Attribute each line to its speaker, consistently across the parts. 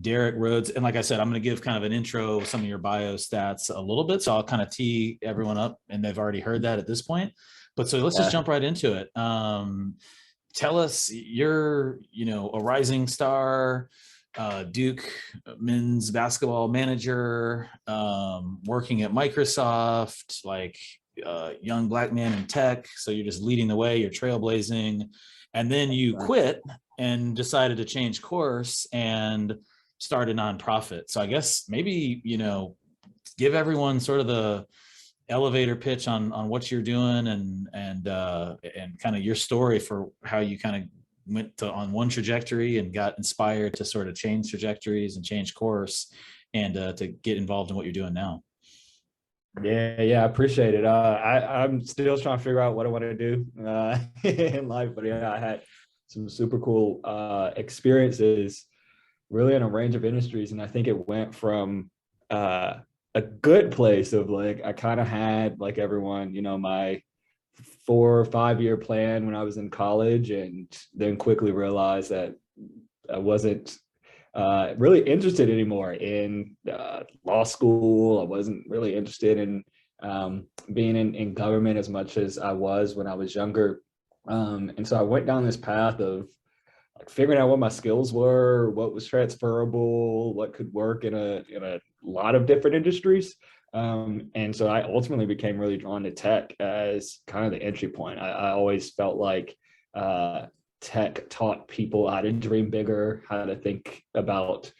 Speaker 1: Derek Rhodes. And like I said, I'm going to give kind of an intro, some of your bio stats a little bit. So I'll kind of tee everyone up, and they've already heard that at this point. But so let's just jump right into it. Tell us, you're, a rising star, Duke men's basketball manager, working at Microsoft, like young black man in tech. So you're just leading the way, you're trailblazing. And then you quit and decided to change course and start a nonprofit. So I guess maybe, give everyone sort of the elevator pitch on what you're doing and kind of your story for how you kind of went on one trajectory and got inspired to sort of change trajectories and change course and to get involved in what you're doing now.
Speaker 2: Yeah, I appreciate it. I'm still trying to figure out what I want to do in life, but yeah, I had some super cool experiences really in a range of industries. And I think it went from a good place of like, I kind of had, like everyone, my 4 or 5 year plan when I was in college, and then quickly realized that I wasn't really interested anymore in law school. I wasn't really interested in being in government as much as I was when I was younger. And so I went down this path of like figuring out what my skills were, what was transferable, what could work in a lot of different industries. And so I ultimately became really drawn to tech as kind of the entry point. I always felt like tech taught people how to dream bigger, how to think about,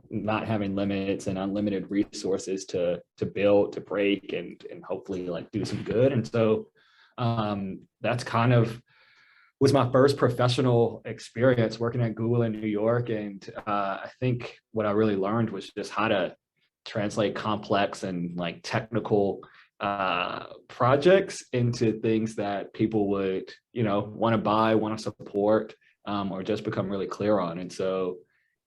Speaker 2: not having limits and unlimited resources to build, to break, and hopefully like do some good. And so that's kind of was my first professional experience working at Google in New York. And I think what I really learned was just how to translate complex and like technical projects into things that people would, want to buy, want to support, or just become really clear on. And so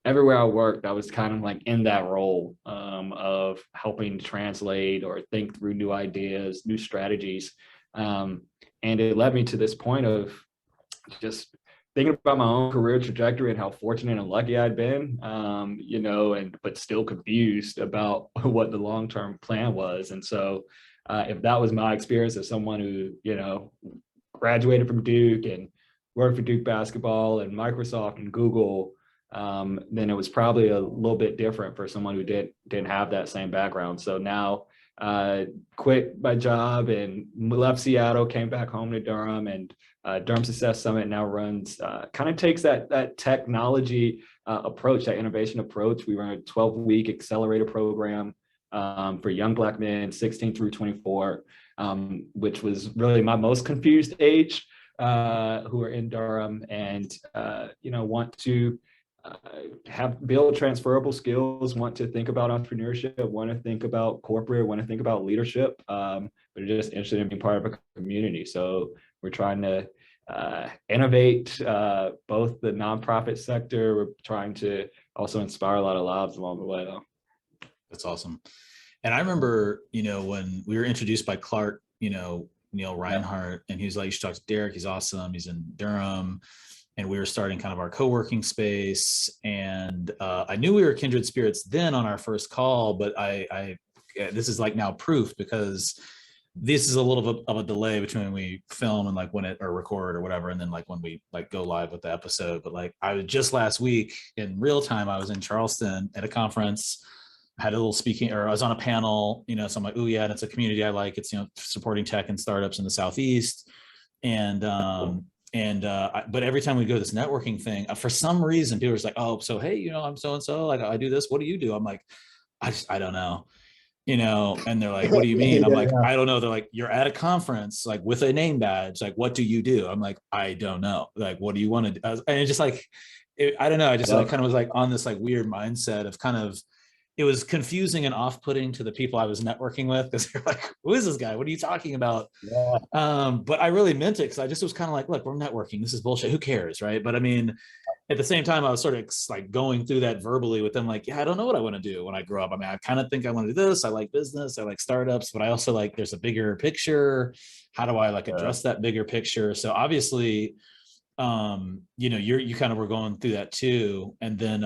Speaker 2: everywhere I worked, I was kind of like in that role of helping translate or think through new ideas, new strategies. And it led me to this point of just thinking about my own career trajectory and how fortunate and lucky I'd been, but still confused about what the long-term plan was. And so if that was my experience as someone who, graduated from Duke and worked for Duke basketball and Microsoft and Google, then it was probably a little bit different for someone who didn't have that same background. So now quit my job and left Seattle, came back home to Durham, and Durham Success Summit now runs, kind of takes that technology approach, that innovation approach. We run a 12-week accelerator program for young Black men, 16 through 24, which was really my most confused age, who are in Durham and, want to build transferable skills, want to think about entrepreneurship, want to think about corporate, want to think about leadership, but are just interested in being part of a community. So we're trying to innovate both the nonprofit sector. We're trying to also inspire a lot of lives along the way, though.
Speaker 1: That's awesome. And I remember, when we were introduced by Clark, Neil Reinhardt, and he was like, you should talk to Derek. He's awesome. He's in Durham. And we were starting kind of our co-working space. And I knew we were kindred spirits then on our first call, but this is like now proof, because this is a little bit of a delay between when we film and like when it or record or whatever, and then like when we like go live with the episode. But like I was just last week in real time, I was in Charleston at a conference, had a little speaking, or I was on a panel, so I'm like, oh yeah, and it's a community I like. It's, supporting tech and startups in the Southeast. And but every time we go to this networking thing, for some reason, people are just like, oh, so, hey, I'm so-and-so, like I do this. What do you do? I'm like, I don't know. And they're like, what do you mean? I'm like, I don't know. They're like, you're at a conference, like with a name badge. Like, what do you do? I'm like, I don't know. Like, what do you want to do? And it's just like, I don't know. I just like kind of was like on this like weird mindset of kind of, it was confusing and off-putting to the people I was networking with, because they're like, who is this guy? What are you talking about?
Speaker 2: Yeah.
Speaker 1: But I really meant it, because I just was kind of like, look, we're networking. This is bullshit. Who cares, right? But I mean, at the same time, I was sort of like going through that verbally with them, like, yeah, I don't know what I want to do when I grow up. I mean, I kind of think I want to do this. I like business. I like startups, but I also like, there's a bigger picture. How do I like address that bigger picture? So obviously, you kind of were going through that too. And then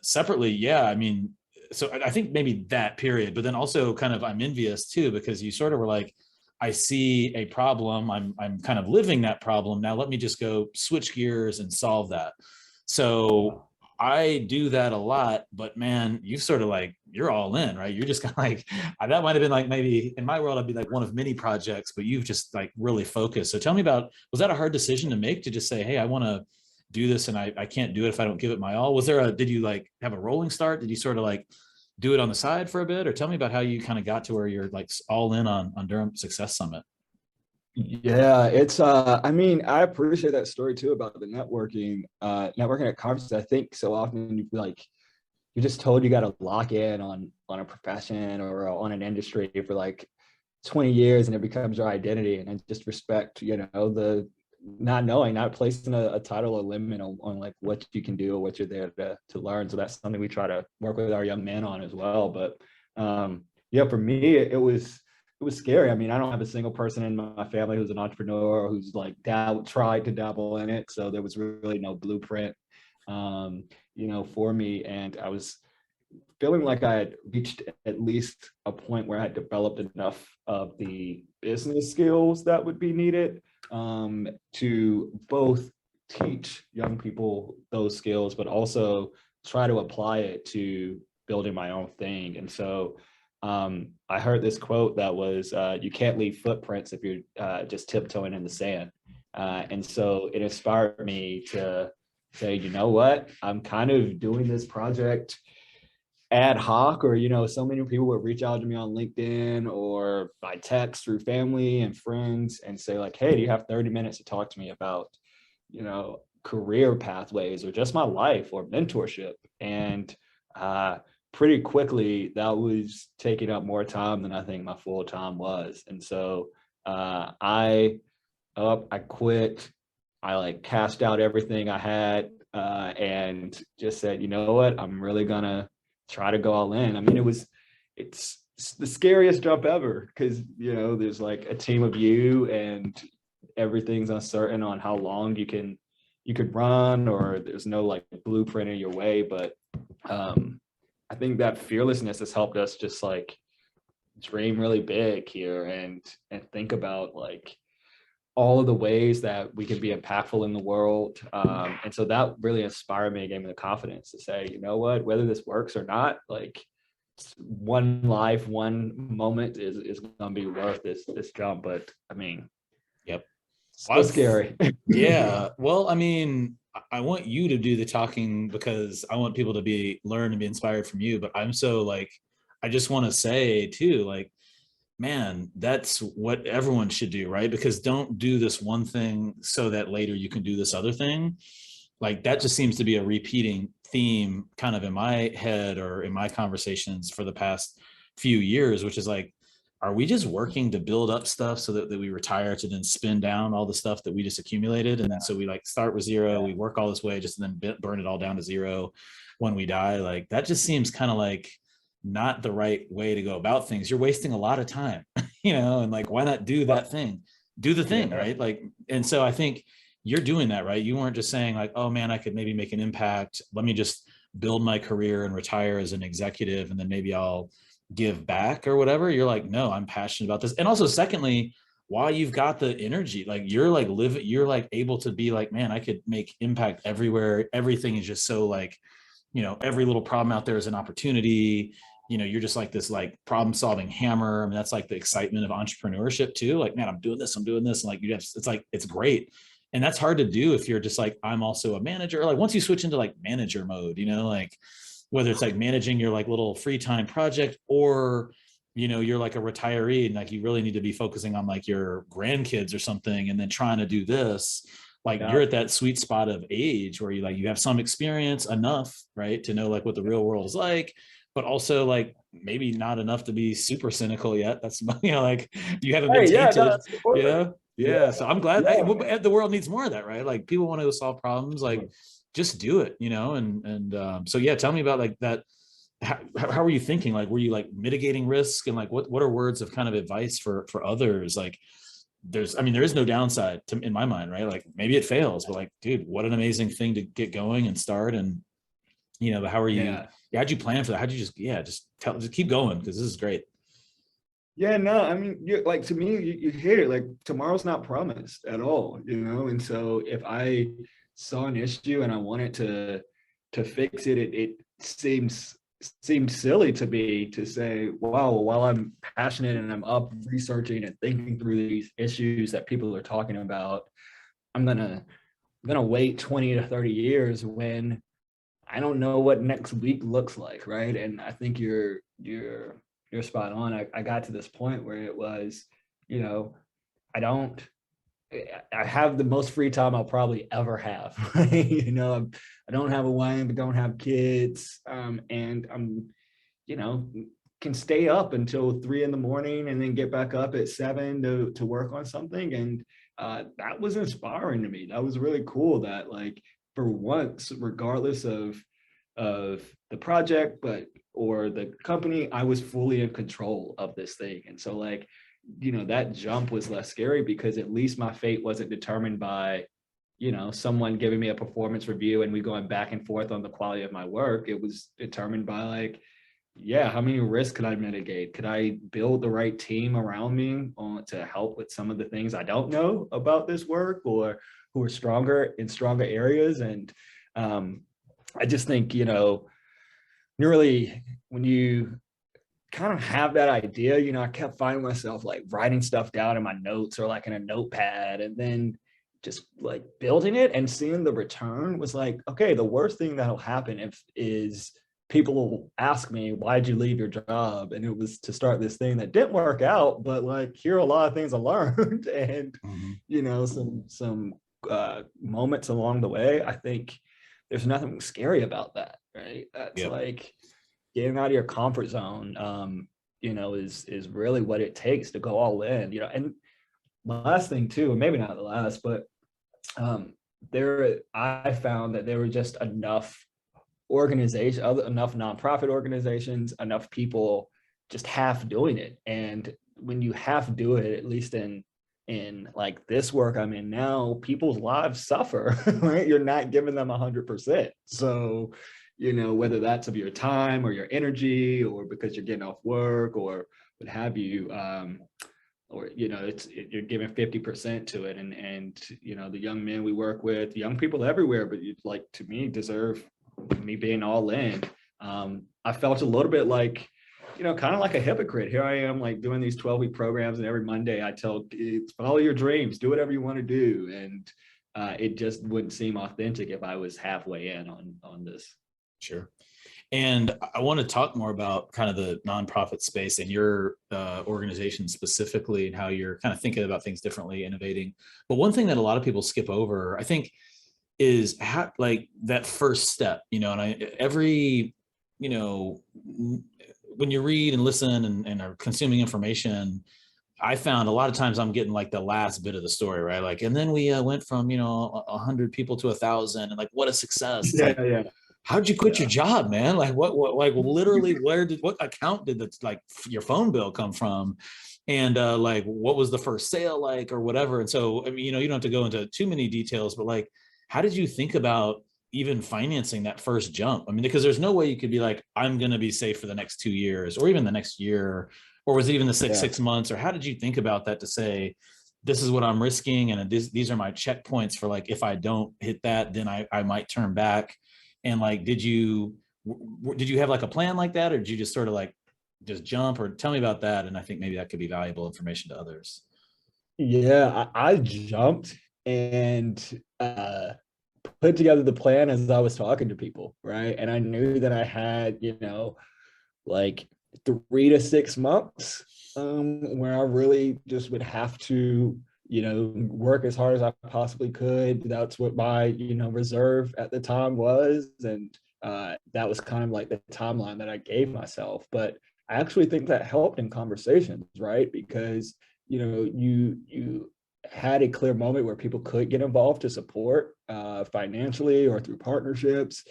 Speaker 1: separately, yeah, I mean, so I think maybe that period, but then also kind of I'm envious too, because you sort of were like, I see a problem. I'm kind of living that problem. Now let me just go switch gears and solve that. So I do that a lot, but man, you sort of like, you're all in, right? You're just kind of like, that might've been like, maybe in my world, I'd be like one of many projects, but you've just like really focused. So tell me about, was that a hard decision to make, to just say, hey, I want to do this and I can't do it if I don't give it my all? Was there did you like have a rolling start? Did you sort of like do it on the side for a bit? Or tell me about how you kind of got to where you're like all in on Durham Success Summit.
Speaker 2: Yeah, it's I mean, I appreciate that story too about the networking at conferences. I think so often you like, you're just told you got to lock in on a profession or on an industry for like 20 years and it becomes your identity. And I just respect, the not placing a title or limit on like what you can do or what you're there to learn. So that's something we try to work with our young men on as well. But yeah, for me, it was scary. I mean, I don't have a single person in my family who's an entrepreneur or who's like tried to dabble in it. So there was really no blueprint, for me. And I was feeling like I had reached at least a point where I had developed enough of the business skills that would be needed to both teach young people those skills, but also try to apply it to building my own thing. And so I heard this quote that was, you can't leave footprints if you're just tiptoeing in the sand. And so it inspired me to say, you know what, I'm kind of doing this project ad hoc, or so many people would reach out to me on LinkedIn or by text through family and friends and say like, hey, do you have 30 minutes to talk to me about career pathways or just my life or mentorship? And pretty quickly that was taking up more time than I think my full time was. And so I quit. I like cashed out everything I had and just said, you know what, I'm really gonna try to go all in. I mean, it's the scariest jump ever because, there's like a team of you and everything's uncertain on how long you could run, or there's no like blueprint in your way. But I think that fearlessness has helped us just like dream really big here and think about like all of the ways that we can be impactful in the world. And so that really inspired me and gave me the confidence to say, you know what, whether this works or not, like one life, one moment is going to be worth this jump. But I mean,
Speaker 1: yep.
Speaker 2: So scary.
Speaker 1: Yeah. Well, I mean, I want you to do the talking because I want people to learn and be inspired from you. But I'm so like, I just want to say too, like, man, that's what everyone should do, right? Because don't do this one thing so that later you can do this other thing. Like that just seems to be a repeating theme kind of in my head or in my conversations for the past few years, which is like, are we just working to build up stuff so that we retire to then spin down all the stuff that we just accumulated? And then so we like start with zero, we work all this way, just then burn it all down to zero when we die. Like that just seems kind of like not the right way to go about things. You're wasting a lot of time, and like, why not do that thing? Do the thing, right? Like, and so I think you're doing that, right? You weren't just saying like, oh man, I could maybe make an impact. Let me just build my career and retire as an executive, and then maybe I'll give back or whatever. You're like, no, I'm passionate about this. And also secondly, while you've got the energy, like you're like you're like able to be like, man, I could make impact everywhere. Everything is just so like, every little problem out there is an opportunity. You're just like this like problem solving hammer. I mean, that's like the excitement of entrepreneurship too. Like, man, I'm doing this. And like, it's like, it's great. And that's hard to do if you're just like, I'm also a manager. Like once you switch into like manager mode, like whether it's like managing your like little free time project or, you're like a retiree and like, you really need to be focusing on like your grandkids or something. And then trying to do this, like you're at that sweet spot of age where you have some experience enough, right, to know like what the real world is like, but also like maybe not enough to be super cynical yet. That's, like you haven't been
Speaker 2: Hey, yeah, no,
Speaker 1: tainted,
Speaker 2: that's important.
Speaker 1: Yeah. So I'm glad
Speaker 2: Yeah.
Speaker 1: the world needs more of that, right? Like people want to go solve problems, like just do it, so yeah, tell me about like that. How were you thinking? Like, were you like mitigating risk, and like, what are words of kind of advice for others? Like, there is no downside in my mind, right? Like maybe it fails, but like, dude, what an amazing thing to get going and start. And, but how are you,
Speaker 2: Yeah.
Speaker 1: how'd you plan for that? How'd you just keep going? Cause this is great.
Speaker 2: Yeah, no, I mean, like to me, you hit it. Like tomorrow's not promised at all, And so if I saw an issue and I wanted to fix it, it seemed silly to me to say, wow, while I'm passionate and I'm up researching and thinking through these issues that people are talking about, I'm gonna wait 20 to 30 years when I don't know what next week looks like, right? And I think you're spot on. I got to this point where it was, you know, I don't I have the most free time I'll probably ever have. Right? I don't have a wife, I don't have kids, and I'm, you know, can stay up until 3 a.m. and then get back up at 7 to work on something. And that was inspiring to me. That was really cool. That like for once, regardless of the project, or the company, I was fully in control of this thing. And so like, that jump was less scary because at least my fate wasn't determined by, someone giving me a performance review and we going back and forth on the quality of my work. It was determined by like, yeah, how many risks could I mitigate? Could I build the right team around me to help with some of the things I don't know about this work, or who are stronger in stronger areas? And I just think, really, when you kind of have that idea, I kept finding myself like writing stuff down in my notes or like in a notepad, and then just like building it and seeing the return was like, okay, the worst thing that'll happen is people will ask me, why'd you leave your job? And it was to start this thing that didn't work out, but like, here are a lot of things I learned and, some moments along the way. I think there's nothing scary about that, right? That's like getting out of your comfort zone, is really what it takes to go all in, and last thing too, or maybe not the last, but I found that there were just enough enough nonprofit organizations, enough people just half doing it. And when you half do it, at least in like this work I'm in now, people's lives suffer, right? You're not giving them 100%. So, whether that's of your time or your energy, or because you're getting off work or what have you, or you're giving 50% to it. And the young men we work with, young people everywhere, but you'd like, to me, deserve me being all in. I felt a little bit like, kind of like a hypocrite. Here I am, like doing these 12-week programs, and every Monday I tell kids, follow your dreams, do whatever you want to do. And it just wouldn't seem authentic if I was halfway in on this.
Speaker 1: Sure. And I want to talk more about kind of the nonprofit space and your organization specifically, and how you're kind of thinking about things differently, innovating. But one thing that a lot of people skip over, I think, is how, like, that first step, when you read and listen and are consuming information, I found a lot of times I'm getting like the last bit of the story, right? Like, and then we went from, 100 people to 1,000, and like, what a success. It's
Speaker 2: yeah.
Speaker 1: How'd you quit your job, man? Like what, like literally what account did the, like your phone bill come from? And like, what was the first sale like, or whatever? And so, I mean, you don't have to go into too many details, but like, how did you think about even financing that first jump? I mean, because there's no way you could be like, I'm going to be safe for the next 2 years, or even the next year, or was it even the six months? Or how did you think about that to say, this is what I'm risking, and these are my checkpoints for like, if I don't hit that, then I might turn back. And like, did you have like a plan like that, or did you just sort of like just jump? Or tell me about that. And I think maybe that could be valuable information to others.
Speaker 2: Yeah, I jumped and put together the plan as I was talking to people, right? And I knew that I had, like 3 to 6 months where I really just would have to, work as hard as I possibly could. That's what my, reserve at the time was. And that was kind of like the timeline that I gave myself. But I actually think that helped in conversations, right? Because, you know, you had a clear moment where people could get involved to support financially or through partnerships.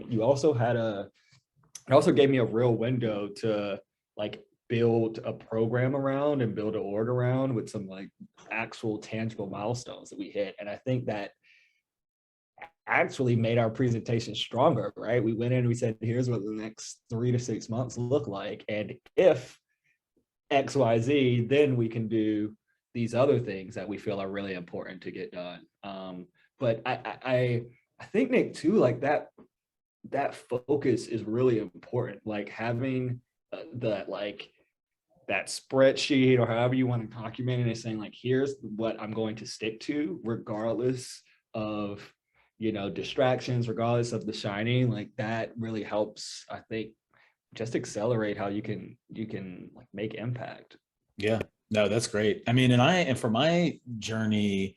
Speaker 2: You also had it also gave me a real window to like build a program around and build an org around with some like actual tangible milestones that we hit. And I think that actually made our presentation stronger, right? We went in and we said, here's what the next 3 to 6 months look like. And if X, Y, Z, then we can do these other things that we feel are really important to get done. But I think, Nick, too, like that focus is really important. Like having that spreadsheet or however you want to document it and saying like, here's what I'm going to stick to, regardless of, you know, distractions, regardless of the shining, like that really helps, I think, just accelerate how you can like make impact.
Speaker 1: Yeah, no, that's great. I mean, and for my journey,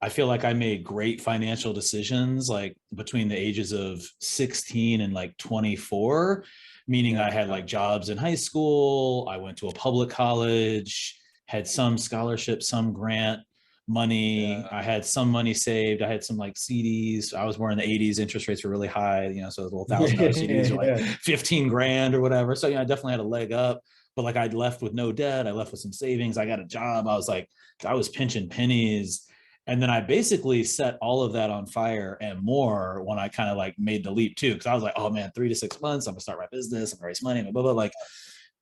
Speaker 1: I feel like I made great financial decisions like between the ages of 16 and like 24, meaning I had like jobs in high school. I went to a public college, had some scholarship, some grant money. I had some money saved. I had some like CDs. I was born in the 80s. Interest rates were really high, you know, so those little $1,000 CDs are like 15 grand or whatever. So, you know, I definitely had a leg up, but like I'd left with no debt. I left with some savings. I got a job. I was pinching pennies. And then I basically set all of that on fire and more when I kind of like made the leap too. Cause I was like, oh man, 3 to 6 months, I'm gonna start my business, I'm gonna raise money, blah, blah, like,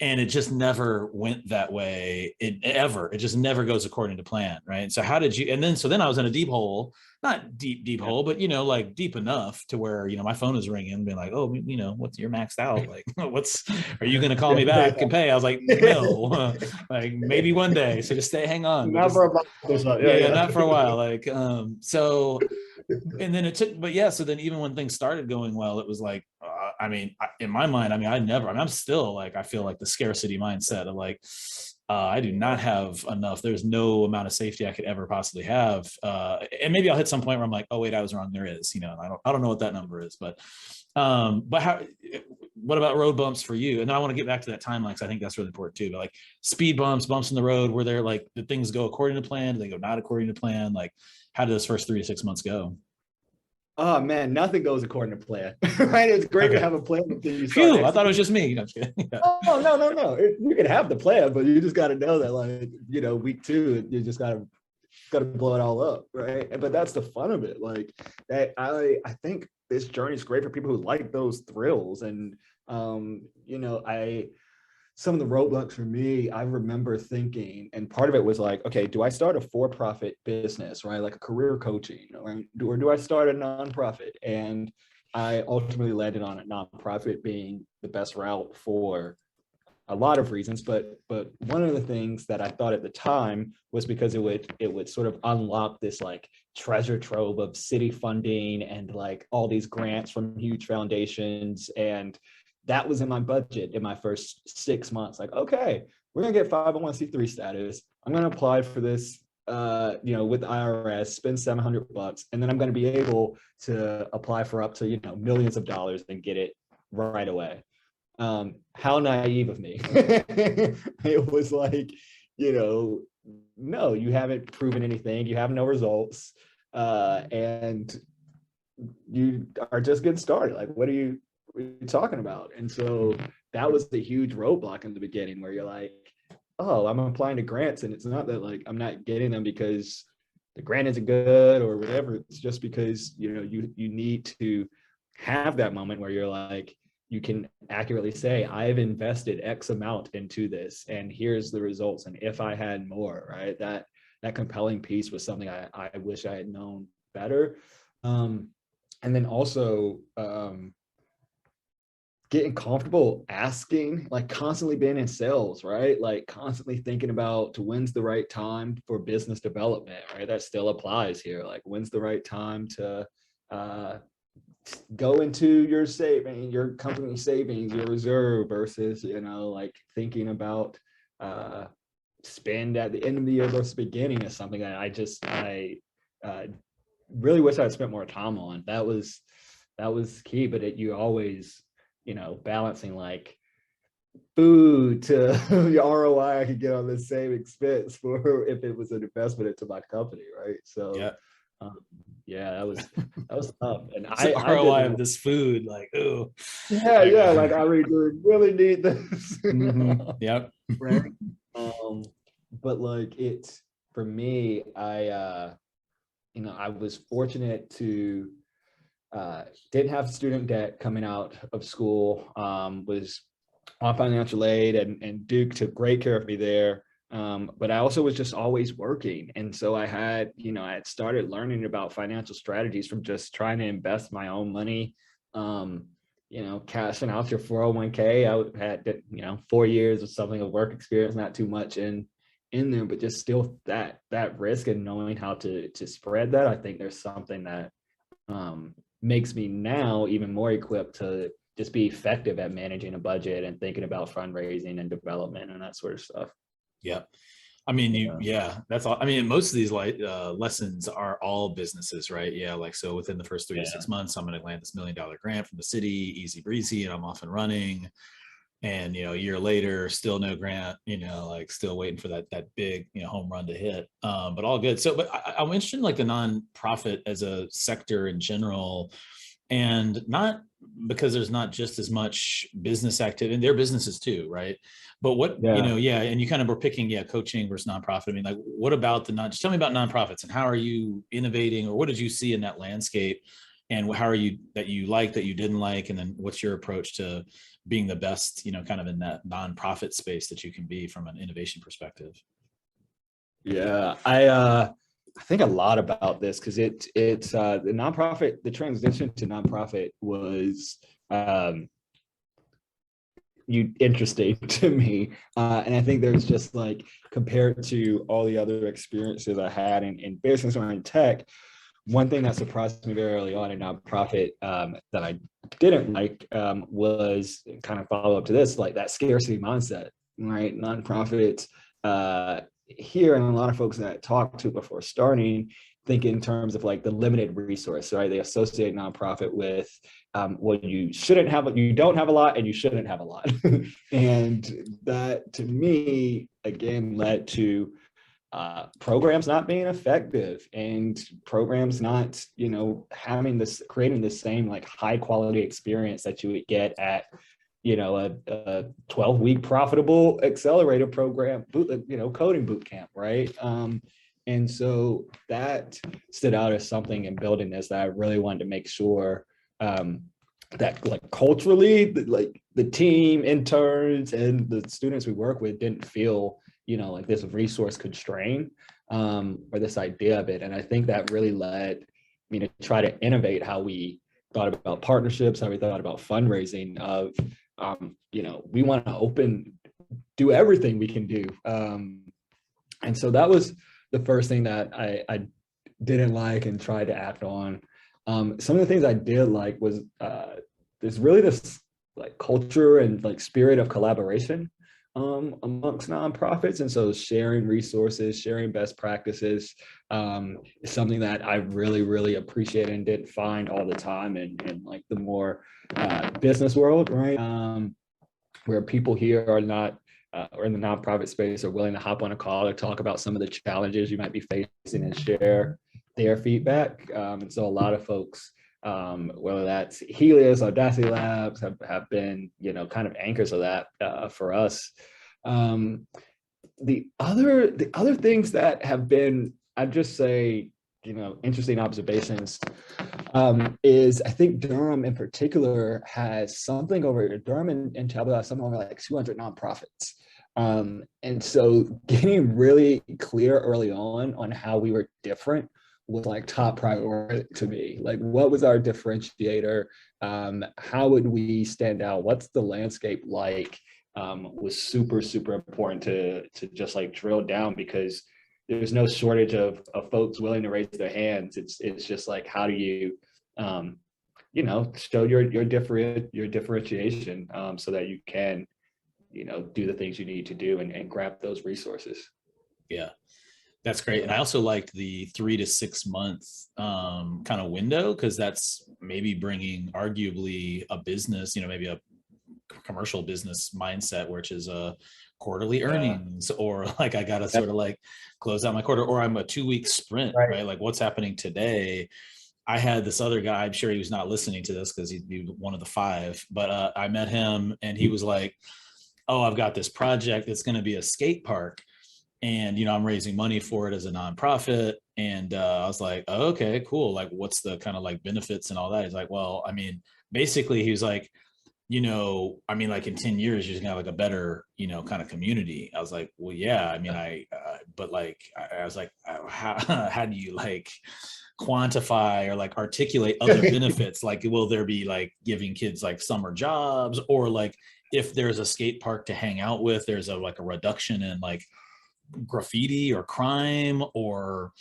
Speaker 1: and it just never went that way. It just never goes according to plan. Right. So how did you, and then, so then I was in a deep hole, not deep hole, but, you know, like deep enough to where, you know, my phone was ringing, being like, oh, you know, what's, you're maxed out. Like, are you going to call me back and pay? I was like, no, like maybe one day. So just hang on.
Speaker 2: Not for a while.
Speaker 1: Yeah, not for a while. Like, so, and then it took, but yeah, so then even when things started going well, it was like, I mean, in my mind, I mean, I'm still like, I feel like the scarcity mindset of like, I do not have enough. There's no amount of safety I could ever possibly have. And maybe I'll hit some point where I'm like, oh wait, I was wrong. There is, you know, I don't know what that number is, but what about road bumps for you? And then I want to get back to that timeline because I think that's really important too. But like speed bumps in the road, where they're like, did things go according to plan? Do they go not according to plan? Like, how did those first 3 to 6 months go?
Speaker 2: Oh man, nothing goes according to plan, right? It's great to have a plan until you start.
Speaker 1: Phew, I thought it was just me. You know, yeah.
Speaker 2: Oh no! You can have the plan, but you just got to know that, like, you know, week 2, you just got to blow it all up, right? But that's the fun of it. Like that, I think this journey is great for people who like those thrills, and you know, some of the roadblocks for me, I remember thinking, and part of it was like, okay, do I start a for-profit business, right? Like a career coaching, or do I start a nonprofit? And I ultimately landed on a nonprofit being the best route for a lot of reasons. But one of the things that I thought at the time was because it would sort of unlock this like treasure trove of city funding and like all these grants from huge foundations, and that was in my budget in my first 6 months. Like, okay, we're gonna get 501c3 status. I'm gonna apply for this, you know, with the IRS, spend $700, and then I'm gonna be able to apply for up to, you know, millions of dollars and get it right away. How naive of me. It was like, you know, no, you haven't proven anything. You have no results, and you are just getting started. Like, what are you talking about? And so that was the huge roadblock in the beginning, where you're like, oh, I'm applying to grants, and it's not that like I'm not getting them because the grant isn't good or whatever. It's just because, you know, you need to have that moment where you're like, you can accurately say, I've invested X amount into this, and here's the results. And if I had more, right, that compelling piece was something I wish I had known better. And then also getting comfortable asking, like constantly being in sales, right? Like constantly thinking about when's the right time for business development, right? That still applies here. Like, when's the right time to go into your saving, your company savings, your reserve, versus, you know, like thinking about spend at the end of the year versus beginning is something that I really wish I had spent more time on. That was that was key. But you always, balancing like food to your ROI I could get on the same expense for if it was an investment into my company, right? So
Speaker 1: Yeah.
Speaker 2: yeah, that was tough. And
Speaker 1: It's the
Speaker 2: I did
Speaker 1: ROI of
Speaker 2: that.
Speaker 1: this food, like, oh,
Speaker 2: Yeah, like I really need this.
Speaker 1: Yep.
Speaker 2: Right. But like for me, I was fortunate to didn't have student debt coming out of school, was on financial aid, and Duke took great care of me there. But I also was just always working. And so I had started learning about financial strategies from just trying to invest my own money, cashing out your 401k. I had, 4 years of something of work experience, not too much in there, but just still that risk and knowing how to spread that. I think there's something that makes me now even more equipped to just be effective at managing a budget and thinking about fundraising and development and that sort of stuff.
Speaker 1: Yeah. I mean, that's all. I mean, most of these lessons are all businesses, right? Yeah. Like, so within the first 3 to 6 months, I'm going to land this $1 million grant from the city, easy breezy, and I'm off and running. And, a year later, still no grant, like still waiting for that big, home run to hit. But all good. So, but I'm interested in like the nonprofit as a sector in general, and not because there's not just as much business activity, and they're businesses too, right? But what, and you kind of were picking, coaching versus nonprofit. I mean, like, what about just tell me about nonprofits and how are you innovating, or what did you see in that landscape, and how are you that you didn't like, and then what's your approach to being the best, kind of in that nonprofit space that you can be from an innovation perspective?
Speaker 2: Yeah, I think a lot about this because it's the transition to nonprofit was interesting to me, and I think there's just like, compared to all the other experiences I had in business or in tech, one thing that surprised me very early on in nonprofit that I didn't like was kind of follow up to this, like that scarcity mindset, right? Nonprofits here, and a lot of folks that I talk to before starting think in terms of like the limited resource, right? They associate nonprofit with you don't have a lot, and you shouldn't have a lot. And that to me, again, led to programs not being effective, and programs not, creating the same like high quality experience that you would get at, a 12-week profitable accelerator program, coding boot camp, right? And so that stood out as something in building this that I really wanted to make sure that like culturally, like the team, interns, and the students we work with didn't feel, like this resource constraint or this idea of it. And I think that really led me to try to innovate how we thought about partnerships, how we thought about fundraising of, we want to do everything we can do. And so that was the first thing that I didn't like and tried to act on. Some of the things I did like was there's really this like culture and like spirit of collaboration amongst nonprofits. And so sharing resources, sharing best practices is something that I really, really appreciate and didn't find all the time in like the more business world, right? Where people here are not, or in the nonprofit space, are willing to hop on a call to talk about some of the challenges you might be facing and share their feedback. And so a lot of folks, whether that's Helios, Audacity Labs, have been, kind of anchors of that for us. The other things that have been, I'd just say, interesting observations is I think Durham in particular has something over, Durham and Tableau have something over like 200 nonprofits. And so getting really clear early on how we were different was like top priority to me. Like, what was our differentiator? How would we stand out? What's the landscape like? Was super, super important to just like drill down, because there's no shortage of folks willing to raise their hands. It's just like, how do you, show your differentiation so that you can, do the things you need to do and grab those resources.
Speaker 1: Yeah. That's great. And I also like the 3 to 6 month kind of window, because that's maybe bringing arguably a business, maybe a commercial business mindset, which is a quarterly earnings, or like I got to sort of like close out my quarter, or I'm a 2 week sprint, right? Like what's happening today. I had this other guy, I'm sure he was not listening to this because he'd be one of the five, but I met him and he was like, oh, I've got this project that's going to be a skate park. And, I'm raising money for it as a nonprofit. And I was like, oh, okay, cool. Like, what's the kind of like benefits and all that? He's like, well, I mean, basically he was like, like in 10 years, you're just gonna have like a better, kind of community. I was like, well, yeah, I mean, but like, I was like, how do you like quantify or like articulate other benefits? Like, will there be like giving kids like summer jobs, or like if there's a skate park to hang out with, there's like a reduction in like graffiti or crime, or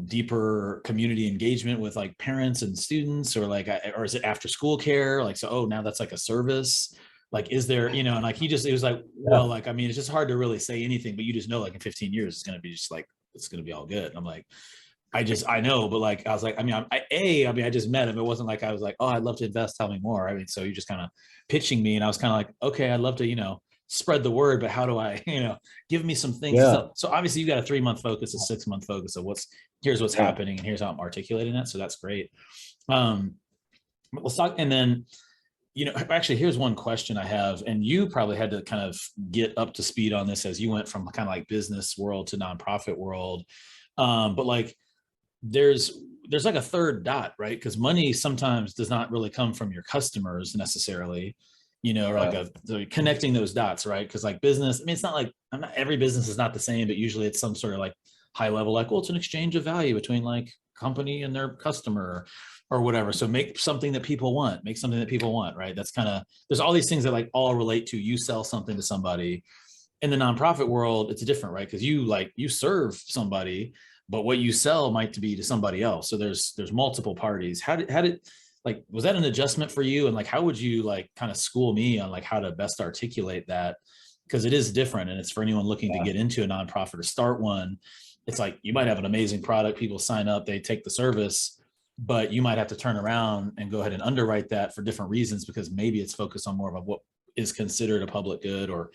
Speaker 1: deeper community engagement with like parents and students, or like, or is it after school care, like, so oh, now that's like a service, like is there, and like it was like, well, like, I mean, it's just hard to really say anything, but you just know like in 15 years it's going to be just like, it's going to be all good. And I'm like, I know, but like, I was like, I mean, I just met him. It wasn't like I was like, oh, I'd love to invest, tell me more. I mean, so you just kind of pitching me, and I was kind of like, okay, I'd love to, spread the word, but how do I, give me some things. So obviously you got a 3 month focus, a 6 month focus of here's what's happening, and here's how I'm articulating that. So that's great. Let's talk. And then, actually here's one question I have, and you probably had to kind of get up to speed on this as you went from kind of like business world to nonprofit world. But like, there's like a third dot, right? Because money sometimes does not really come from your customers necessarily, or like connecting those dots, right? Because like business, I mean, it's not like, every business is not the same, but usually it's some sort of like high level, like, well, it's an exchange of value between like company and their customer or whatever. So make something that people want, right? That's kind of, there's all these things that like all relate to, you sell something to somebody. In the nonprofit world, it's different, right? Because you serve somebody, but what you sell might be to somebody else. So there's multiple parties. How did like, was that an adjustment for you? And like, how would you like kind of school me on like how to best articulate that? Because it is different, and it's for anyone looking to get into a nonprofit or start one. It's like, you might have an amazing product, people sign up, they take the service, but you might have to turn around and go ahead and underwrite that for different reasons, because maybe it's focused on more of what is considered a public good, or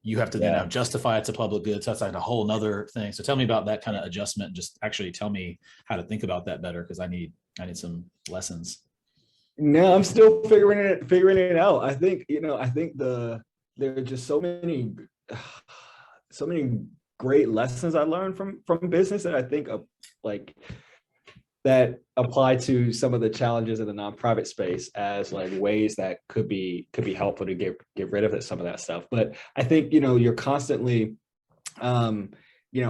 Speaker 1: you have to then now justify it's a public good. So that's like a whole nother thing. So tell me about that kind of adjustment, and just actually tell me how to think about that better, because I need some lessons.
Speaker 2: No, I'm still figuring it out. I think, there are just so many great lessons I learned from business that I think of, like, that apply to some of the challenges in the nonprofit space as like ways that could be helpful to get rid of some of that stuff. But I think, you're constantly, I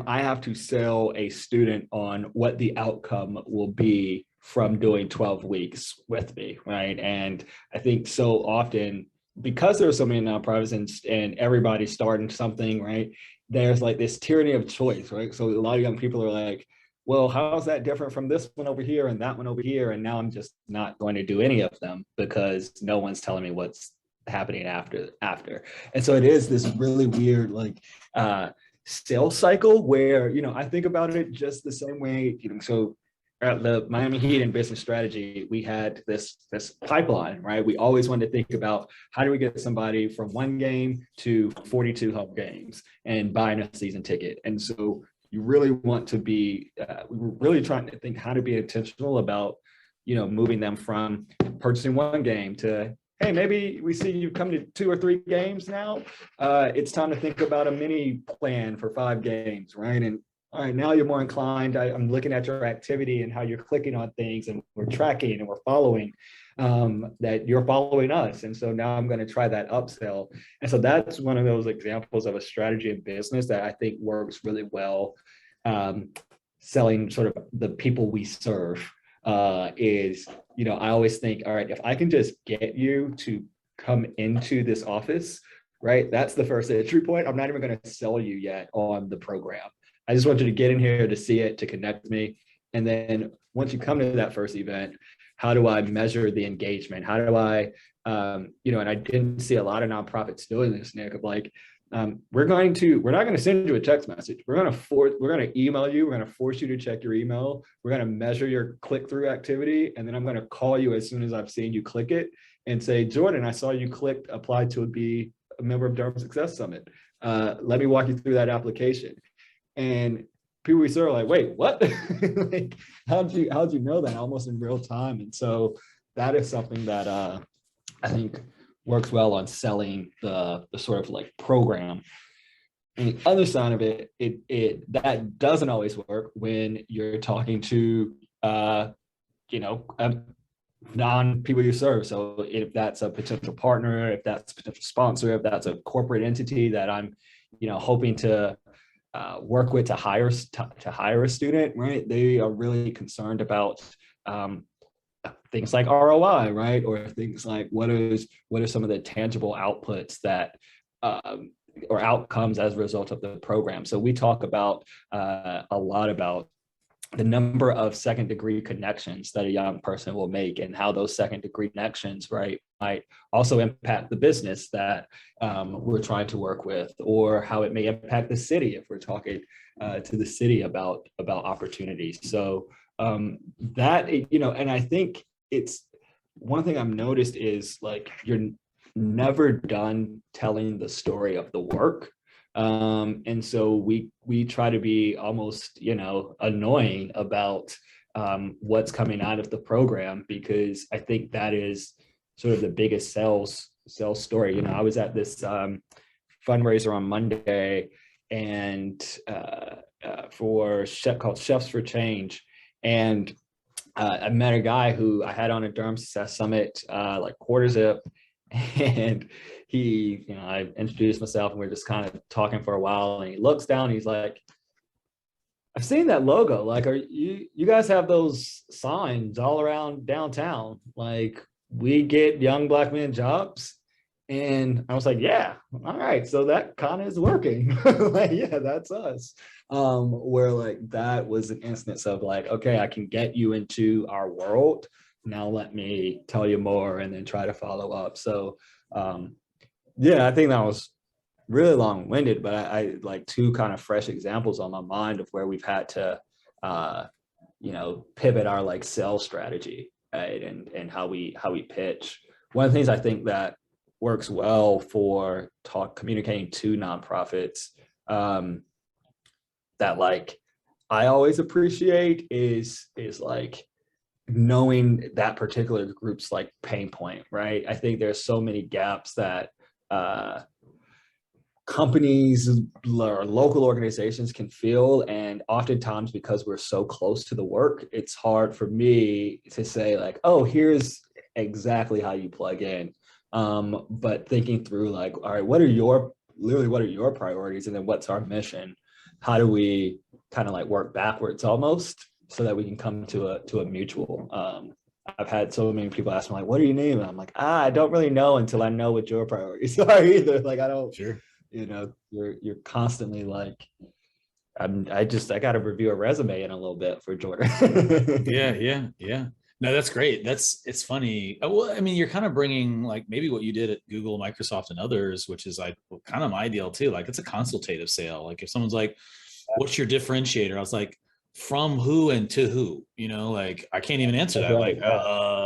Speaker 2: have to sell a student on what the outcome will be from doing 12 weeks with me, right? And I think so often, because there are so many nonprofits and everybody's starting something, right? There's like this tyranny of choice, right? So a lot of young people are like, well, how is that different from this one over here and that one over here? And now I'm just not going to do any of them because no one's telling me what's happening after. And so it is this really weird, like, sales cycle where, I think about it just the same way, so at the Miami Heat and business strategy, we had this pipeline, right? We always wanted to think about how do we get somebody from one game to 42 home games and buying a season ticket. And so you really want to be, we were really trying to think how to be intentional about, moving them from purchasing one game to, hey, maybe we see you come to 2 or 3 games now. It's time to think about a mini plan for 5 games, right? And all right, now you're more inclined. I'm looking at your activity and how you're clicking on things, and we're tracking and we're following that you're following us. And so now I'm going to try that upsell. And so that's one of those examples of a strategy in business that I think works really well. Selling sort of the people we serve is, I always think, all right, if I can just get you to come into this office, right? That's the first entry point. I'm not even going to sell you yet on the program. I just want you to get in here to see it, to connect me. And then once you come to that first event, how do I measure the engagement? How do I, and I didn't see a lot of nonprofits doing this, Nick, of like, we're not going to send you a text message. We're going to email you. We're going to force you to check your email. We're going to measure your click-through activity. And then I'm going to call you as soon as I've seen you click it and say, Jordan, I saw you clicked apply to be a member of Durham Success Summit. Let me walk you through that application. And people we serve are like, wait, what? Like, how'd you know that almost in real time? And so that is something that I think works well on selling the sort of like program. And the other side of it, that doesn't always work when you're talking to non-people you serve. So if that's a potential partner, if that's a potential sponsor, if that's a corporate entity that I'm hoping to work with to hire a student, right? They are really concerned about things like ROI, right? Or things like what are some of the tangible outputs that or outcomes as a result of the program. So we talk about a lot about the number of second degree connections that a young person will make and how those second degree connections, right, might also impact the business that we're trying to work with, or how it may impact the city if we're talking to the city about opportunities. So that, and I think it's one thing I've noticed is like you're never done telling the story of the work. And so we try to be almost, annoying about what's coming out of the program, because I think that is sort of the biggest sales story. I was at this fundraiser on Monday and called Chefs for Change. And I met a guy who I had on a Durham Success Summit, like quarter zip. And he, I introduced myself and we we're just kind of talking for a while, and he looks down and he's like, I've seen that logo. Like, are you guys have those signs all around downtown? Like, we get young Black men jobs. And I was like, yeah, all right. So that kind of is working. Like, yeah, that's us. Where like that was an instance of like, okay, I can get you into our world. Now let me tell you more and then try to follow up. So yeah, I think that was really long-winded, but I like two kind of fresh examples on my mind of where we've had to pivot our like sales strategy, right? And how we pitch. One of the things I think that works well for communicating to nonprofits that like I always appreciate is like knowing that particular group's like pain point, right? I think there's so many gaps that companies or local organizations can feel, and oftentimes because we're so close to the work, it's hard for me to say like, oh, here's exactly how you plug in. But thinking through like, all right, what are your priorities, and then what's our mission? How do we kind of like work backwards almost so that we can come to a mutual? I've had so many people ask me like, what do you need? And I'm like, I don't really know until I know what your priorities are either. Like, I don't,
Speaker 1: sure.
Speaker 2: You're constantly like, I got to review a resume in a little bit for Jordan.
Speaker 1: Yeah. No, that's great. It's funny. Well, I mean, you're kind of bringing like maybe what you did at Google, Microsoft, and others, which is like kind of my deal too. Like, it's a consultative sale. Like if someone's like, what's your differentiator? I was like, from who and to who? Like I can't even answer that. Like,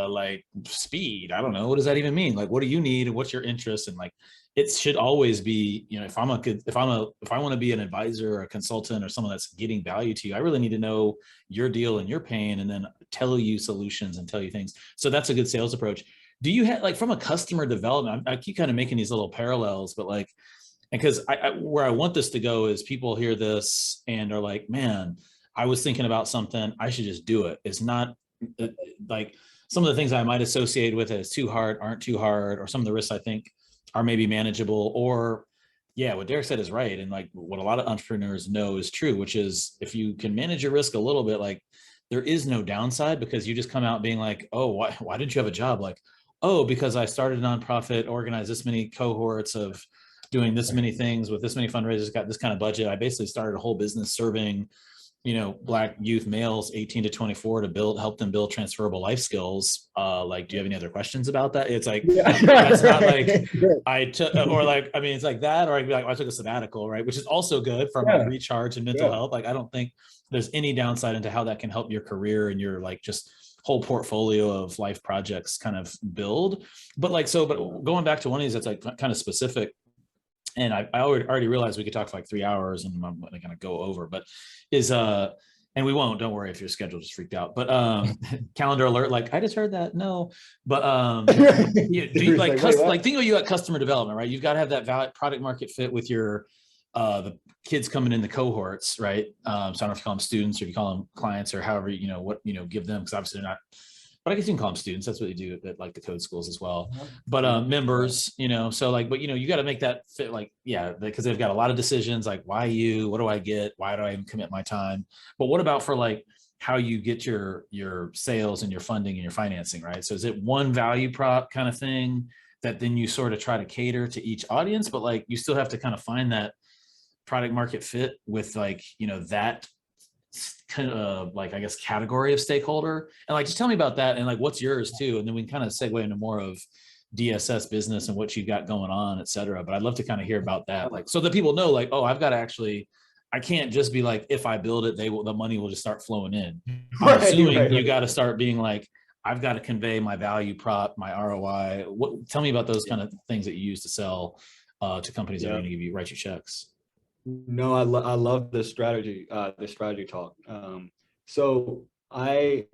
Speaker 1: like speed. I don't know. What does that even mean? Like, what do you need? And what's your interest? And like, it should always be, if I want to be an advisor or a consultant or someone that's getting value to you, I really need to know your deal and your pain, and then tell you solutions and tell you things. So that's a good sales approach. Do you have like from a customer development? I keep kind of making these little parallels, but like, and because where I want this to go is people hear this and are like, man, I was thinking about something, I should just do it. It's not like some of the things I might associate with it as too hard aren't too hard, or some of the risks I think are maybe manageable, or yeah, what Derek said is right. And like what a lot of entrepreneurs know is true, which is if you can manage your risk a little bit, like there is no downside, because you just come out being like, oh, why didn't you have a job? Like, oh, because I started a nonprofit, organized this many cohorts of doing this many things with this many fundraisers, got this kind of budget. I basically started a whole business serving, Black youth males 18 to 24 to help them build transferable life skills. Like, do you have any other questions about that? It's like, that's not like I took, or like, I mean, it's like that, or I'd be like, I took a sabbatical, right? Which is also good from like recharge and mental health. Like, I don't think there's any downside into how that can help your career and your like just whole portfolio of life projects kind of build. But like, but going back to one of these that's like kind of specific, and I already realized we could talk for like 3 hours and I'm going to go over, but and we won't, don't worry if your schedule just freaked out, but calendar alert, like I just heard that, no, but do you like, think of you at customer development, right? You've got to have that product market fit with your the kids coming in the cohorts, right? So I don't know if you call them students or if you call them clients or however, give them, because obviously they're not, but I guess you can call them students. That's what they do at like the code schools as well. But members, so like, but you got to make that fit, like, yeah, because they've got a lot of decisions, like why you, what do I get? Why do I even commit my time? But what about for like how you get your sales and your funding and your financing, right? So is it one value prop kind of thing that then you sort of try to cater to each audience, but like you still have to kind of find that product market fit with like, that kind of like, I guess, category of stakeholder, and like just tell me about that and like what's yours too, and then we can kind of segue into more of DSS business and what you got going on, et cetera. But I'd love to kind of hear about that, like so that people know like, oh, I've got to actually, I can't just be like, if I build it, the money will just start flowing in. I'm assuming you got to start being like, I've got to convey my value prop, my ROI. Tell me about those kind of things that you use to sell to companies that are going to write you checks.
Speaker 2: No, I love this strategy talk. So I